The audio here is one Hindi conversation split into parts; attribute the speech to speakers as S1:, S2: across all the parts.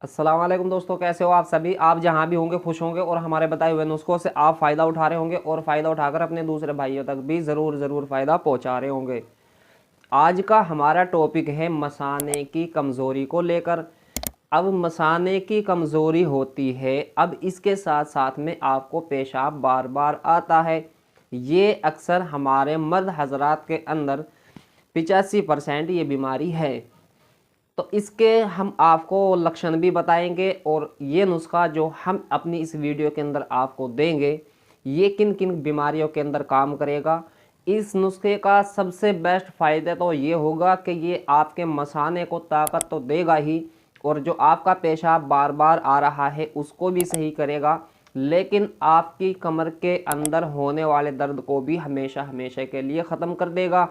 S1: अस्सलाम वालेकुम दोस्तों, कैसे हो आप सभी। आप जहां भी होंगे खुश होंगे और हमारे बताए हुए नुस्खों से आप फ़ायदा उठा रहे होंगे और फ़ायदा उठाकर अपने दूसरे भाइयों तक भी ज़रूर फ़ायदा पहुंचा रहे होंगे। आज का हमारा टॉपिक है मसाने की कमज़ोरी को लेकर। अब मसाने की कमज़ोरी होती है, अब इसके साथ साथ में आपको पेशाब बार बार आता है। ये अक्सर हमारे मर्द हजरात के अंदर 85% ये बीमारी है। तो इसके हम आपको लक्षण भी बताएंगे और ये नुस्खा जो हम अपनी इस वीडियो के अंदर आपको देंगे ये किन किन बीमारियों के अंदर काम करेगा। इस नुस्खे का सबसे बेस्ट फ़ायदा तो ये होगा कि ये आपके मसाने को ताकत तो देगा ही, और जो आपका पेशाब बार बार आ रहा है उसको भी सही करेगा, लेकिन आपकी कमर के अंदर होने वाले दर्द को भी हमेशा हमेशा के लिए ख़त्म कर देगा।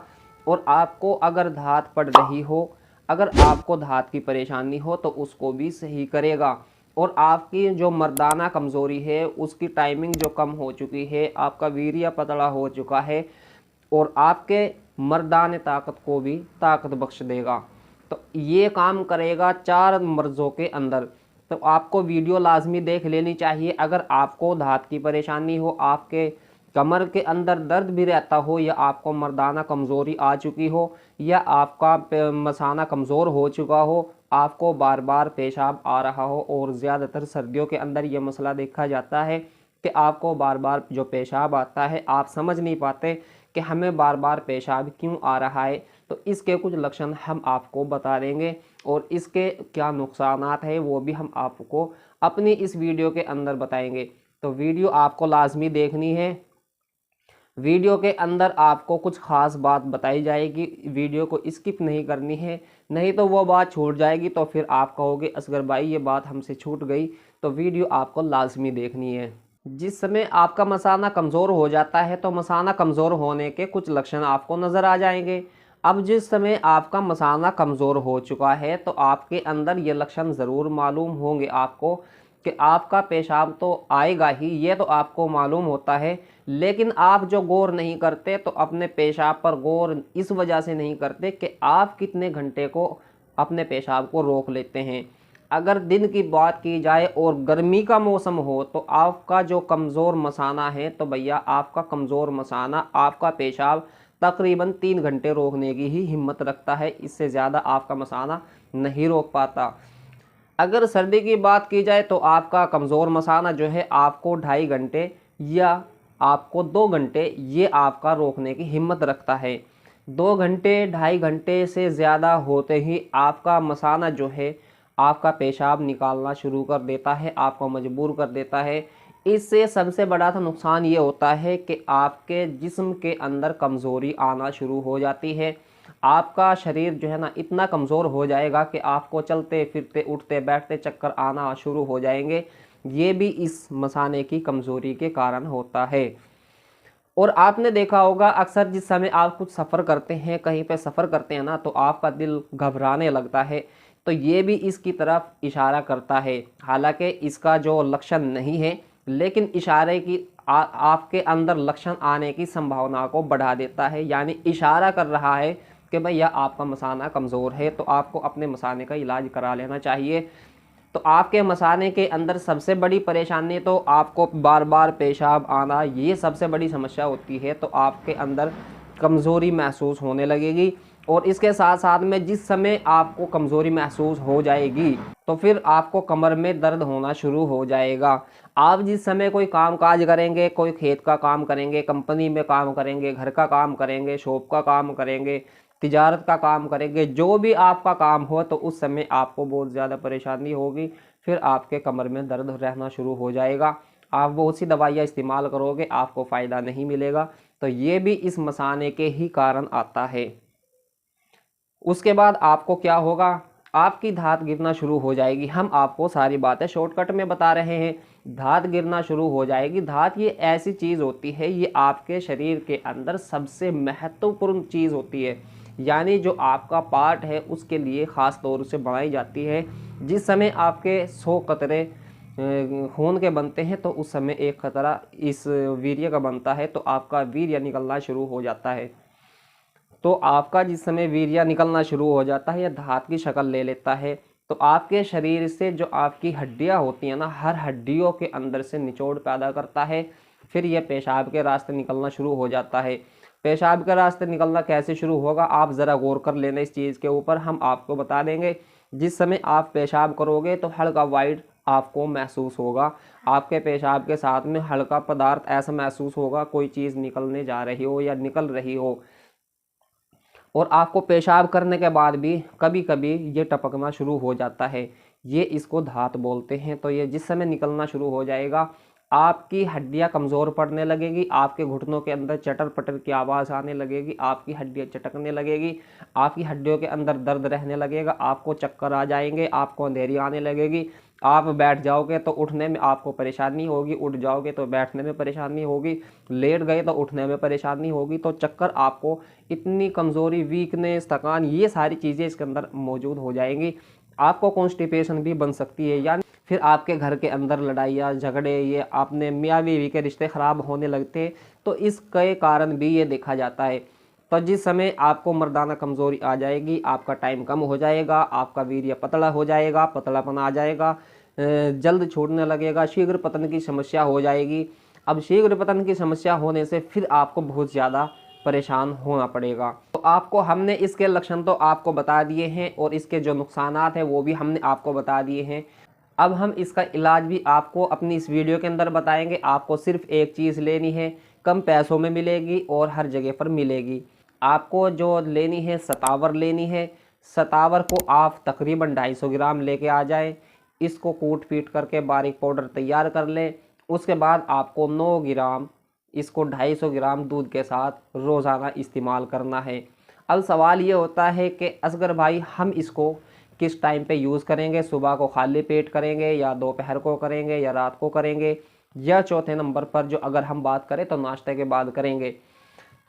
S1: और आपको अगर धात पड़ रही हो, अगर आपको धात की परेशानी हो तो उसको भी सही करेगा। और आपकी जो मर्दाना कमज़ोरी है उसकी टाइमिंग जो कम हो चुकी है, आपका वीर्य पतला हो चुका है और आपके मर्दाने ताकत को भी ताकत बख्श देगा। तो ये काम करेगा 4 मर्ज़ों के अंदर। तो आपको वीडियो लाजमी देख लेनी चाहिए। अगर आपको धात की परेशानी हो, आपके कमर के अंदर दर्द भी रहता हो, या आपको मर्दाना कमज़ोरी आ चुकी हो, या आपका मसाना कमज़ोर हो चुका हो, आपको बार बार पेशाब आ रहा हो, और ज़्यादातर सर्दियों के अंदर ये मसला देखा जाता है कि आपको बार बार जो पेशाब आता है आप समझ नहीं पाते कि हमें बार बार पेशाब क्यों आ रहा है। तो इसके कुछ लक्षण हम आपको बता देंगे और इसके क्या नुकसानात है वो भी हम आपको अपनी इस वीडियो के अंदर बताएंगे। तो वीडियो आपको लाजमी देखनी है। वीडियो के अंदर आपको कुछ ख़ास बात बताई जाएगी, वीडियो को स्किप नहीं करनी है, नहीं तो वो बात छूट जाएगी तो फिर आप कहोगे असगर भाई ये बात हमसे छूट गई। तो वीडियो आपको लाजमी देखनी है। जिस समय आपका मसाना कमज़ोर हो जाता है तो मसाना कमज़ोर होने के कुछ लक्षण आपको नज़र आ जाएंगे। अब जिस समय आपका मसाना कमज़ोर हो चुका है तो आपके अंदर ये लक्षण ज़रूर मालूम होंगे आपको कि आपका पेशाब तो आएगा ही, ये तो आपको मालूम होता है, लेकिन आप जो गौर नहीं करते तो अपने पेशाब पर गौर इस वजह से नहीं करते कि आप कितने घंटे को अपने पेशाब को रोक लेते हैं। अगर दिन की बात की जाए और गर्मी का मौसम हो तो आपका जो कमज़ोर मसाना है, तो भैया आपका कमज़ोर मसाना आपका पेशाब तकरीबन 3 घंटे रोकने की ही हिम्मत रखता है, इससे ज़्यादा आपका मसाना नहीं रोक पाता। अगर सर्दी की बात की जाए तो आपका कमज़ोर मसाना जो है आपको 2.5 घंटे या आपको 2 घंटे ये आपका रोकने की हिम्मत रखता है। 2 घंटे 2.5 घंटे से ज़्यादा होते ही आपका मसाना जो है आपका पेशाब निकालना शुरू कर देता है, आपको मजबूर कर देता है। इससे सबसे बड़ा तो नुकसान ये होता है कि आपके जिस्म के अंदर कमज़ोरी आना शुरू हो जाती है। आपका शरीर जो है ना इतना कमज़ोर हो जाएगा कि आपको चलते फिरते उठते बैठते चक्कर आना शुरू हो जाएंगे। ये भी इस मसाने की कमज़ोरी के कारण होता है। और आपने देखा होगा अक्सर जिस समय आप कुछ सफ़र करते हैं, कहीं पे सफ़र करते हैं ना, तो आपका दिल घबराने लगता है। तो ये भी इसकी तरफ इशारा करता है। हालांकि इसका जो लक्षण नहीं है, लेकिन इशारे की आपके अंदर लक्षण आने की संभावना को बढ़ा देता है, यानी इशारा कर रहा है कि भैया आपका मसाना कमज़ोर है, तो आपको अपने मसाने का इलाज करा लेना चाहिए। तो आपके मसाने के अंदर सबसे बड़ी परेशानी तो आपको बार बार पेशाब आना, ये सबसे बड़ी समस्या होती है। तो आपके अंदर कमज़ोरी महसूस होने लगेगी, और इसके साथ साथ में जिस समय आपको कमज़ोरी महसूस हो जाएगी तो फिर आपको कमर में दर्द होना शुरू हो जाएगा। आप जिस समय कोई काम काज करेंगे, कोई खेत का काम करेंगे, कंपनी में काम करेंगे, घर का काम करेंगे, शॉप का काम करेंगे, तिजारत का काम करेंगे, जो भी आपका काम हो, तो उस समय आपको बहुत ज़्यादा परेशानी होगी। फिर आपके कमर में दर्द रहना शुरू हो जाएगा। आप बहुत सी दवाइयाँ इस्तेमाल करोगे, आपको फ़ायदा नहीं मिलेगा। तो ये भी इस मसाने के ही कारण आता है। उसके बाद आपको क्या होगा, आपकी धात गिरना शुरू हो जाएगी। हम आपको सारी बातें शॉर्टकट में बता रहे हैं। धात गिरना शुरू हो जाएगी। धात ये ऐसी चीज़ होती है, ये आपके शरीर के अंदर सबसे महत्वपूर्ण चीज़ होती है, यानी जो आपका पार्ट है उसके लिए ख़ास तौर से बनाई जाती है। जिस समय आपके 100 कतरे खून के बनते हैं तो उस समय एक खतरा इस वीर्य का बनता है, तो आपका वीर्य निकलना शुरू हो जाता है। तो आपका जिस समय वीर्य निकलना शुरू हो जाता है या धात की शक्ल ले लेता है, तो आपके शरीर से जो आपकी हड्डियां होती हैं ना, हर हड्डियों के अंदर से निचोड़ पैदा करता है। फिर यह पेशाब के रास्ते निकलना शुरू हो जाता है। पेशाब के रास्ते निकलना कैसे शुरू होगा, आप ज़रा गौर कर लेना इस चीज़ के ऊपर, हम आपको बता देंगे। जिस समय आप पेशाब करोगे तो हल्का वाइट आपको महसूस होगा। आपके पेशाब के साथ में हल्का पदार्थ ऐसा महसूस होगा, कोई चीज़ निकलने जा रही हो या निकल रही हो। और आपको पेशाब करने के बाद भी कभी कभी ये टपकना शुरू हो जाता है, ये इसको धात बोलते हैं। तो ये जिस समय निकलना शुरू हो जाएगा, आपकी हड्डियां कमज़ोर पड़ने लगेगी, आपके घुटनों के अंदर चटर पटर की आवाज़ आने लगेगी, आपकी हड्डियां चटकने लगेगी, आपकी हड्डियों के अंदर दर्द रहने लगेगा, आपको चक्कर आ जाएंगे, आपको अंधेरी आने लगेगी। आप बैठ जाओगे तो उठने में आपको परेशानी होगी, उठ जाओगे तो बैठने में परेशानी होगी, लेट गए तो उठने में परेशानी होगी। तो चक्कर आपको, इतनी कमज़ोरी, वीकनेस, थकान, ये सारी चीज़ें इसके अंदर मौजूद हो जाएंगी। आपको कॉन्स्टिपेशन भी बन सकती है, यानी फिर आपके घर के अंदर लड़ाइयाँ झगड़े, ये आपने मियाँ बीवी के रिश्ते ख़राब होने लगते हैं। तो इसके कारण भी ये देखा जाता है। तो जिस समय आपको मर्दाना कमज़ोरी आ जाएगी, आपका टाइम कम हो जाएगा, आपका वीर्य पतला हो जाएगा, पतलापन आ जाएगा, जल्द छूटने लगेगा, शीघ्र पतन की समस्या हो जाएगी। अब शीघ्र पतन की समस्या होने से फिर आपको बहुत ज़्यादा परेशान होना पड़ेगा। तो आपको हमने इसके लक्षण तो आपको बता दिए हैं और इसके जो नुकसानात हैं वो भी हमने आपको बता दिए हैं। अब हम इसका इलाज भी आपको अपनी इस वीडियो के अंदर बताएंगे। आपको सिर्फ एक चीज़ लेनी है, कम पैसों में मिलेगी और हर जगह पर मिलेगी। आपको जो लेनी है सतावर लेनी है। सतावर को आप तकरीबन 250 ग्राम लेके आ जाएं। इसको कूट पीट करके बारीक पाउडर तैयार कर लें। उसके बाद आपको 9 ग्राम इसको 250 ग्राम दूध के साथ रोज़ाना इस्तेमाल करना है। अब सवाल ये होता है कि असगर भाई हम इसको किस टाइम पे यूज़ करेंगे, सुबह को खाली पेट करेंगे या दोपहर को करेंगे या रात को करेंगे, या चौथे नंबर पर जो अगर हम बात करें तो नाश्ते के बाद करेंगे।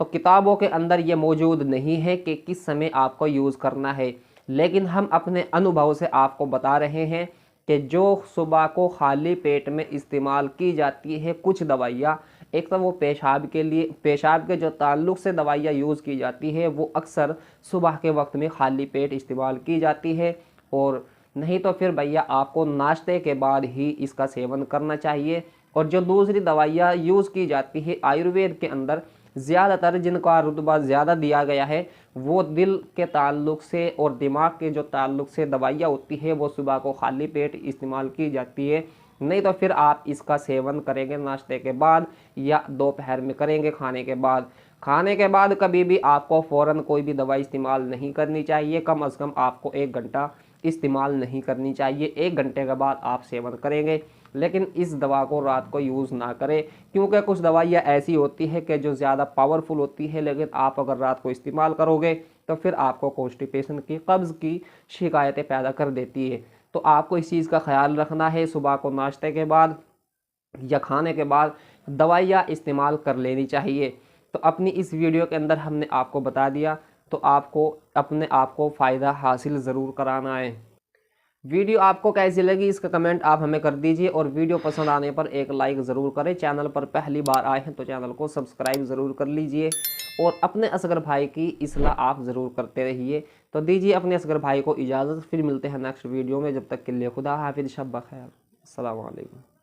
S1: तो किताबों के अंदर ये मौजूद नहीं है कि किस समय आपको यूज़ करना है, लेकिन हम अपने अनुभव से आपको बता रहे हैं कि जो सुबह को खाली पेट में इस्तेमाल की जाती है कुछ दवाइयाँ, एक तो वो पेशाब के लिए, पेशाब के जो ताल्लुक़ से दवाइयाँ यूज़ की जाती है वो अक्सर सुबह के वक्त में खाली पेट इस्तेमाल की जाती है, और नहीं तो फिर भैया आपको नाश्ते के बाद ही इसका सेवन करना चाहिए। और जो दूसरी दवाइयाँ यूज़ की जाती है आयुर्वेद के अंदर, ज़्यादातर जिनका रुतबा ज़्यादा दिया गया है वो दिल के ताल्लुक़ से और दिमाग के जो ताल्लुक़ से दवाइयाँ होती है वो सुबह को खाली पेट इस्तेमाल की जाती है। नहीं तो फिर आप इसका सेवन करेंगे नाश्ते के बाद या दोपहर में करेंगे खाने के बाद। खाने के बाद कभी भी आपको फ़ौरन कोई भी दवाई इस्तेमाल नहीं करनी चाहिए। कम से कम आपको 1 घंटा इस्तेमाल नहीं करनी चाहिए। 1 घंटे के बाद आप सेवन करेंगे, लेकिन इस दवा को रात को यूज़ ना करें, क्योंकि कुछ दवाइयाँ ऐसी होती है कि जो ज़्यादा पावरफुल होती है, लेकिन आप अगर रात को इस्तेमाल करोगे तो फिर आपको कॉन्स्टिपेशन की, कब्ज़ की शिकायतें पैदा कर देती है। तो आपको इस चीज़ का ख्याल रखना है, सुबह को नाश्ते के बाद या खाने के बाद दवाइयाँ इस्तेमाल कर लेनी चाहिए। तो अपनी इस वीडियो के अंदर हमने आपको बता दिया, तो आपको अपने आप को फ़ायदा हासिल ज़रूर कराना है। वीडियो आपको कैसी लगी इसका कमेंट आप हमें कर दीजिए, और वीडियो पसंद आने पर एक लाइक ज़रूर करें। चैनल पर पहली बार आए हैं तो चैनल को सब्सक्राइब ज़रूर कर लीजिए, और अपने असगर भाई की इस्लाह आप ज़रूर करते रहिए। तो दीजिए अपने असगर भाई को इजाज़त, फिर मिलते हैं नेक्स्ट वीडियो में। जब तक के लिए खुदा हाफिज़, शब बखैर, अस्सलाम वालेकुम।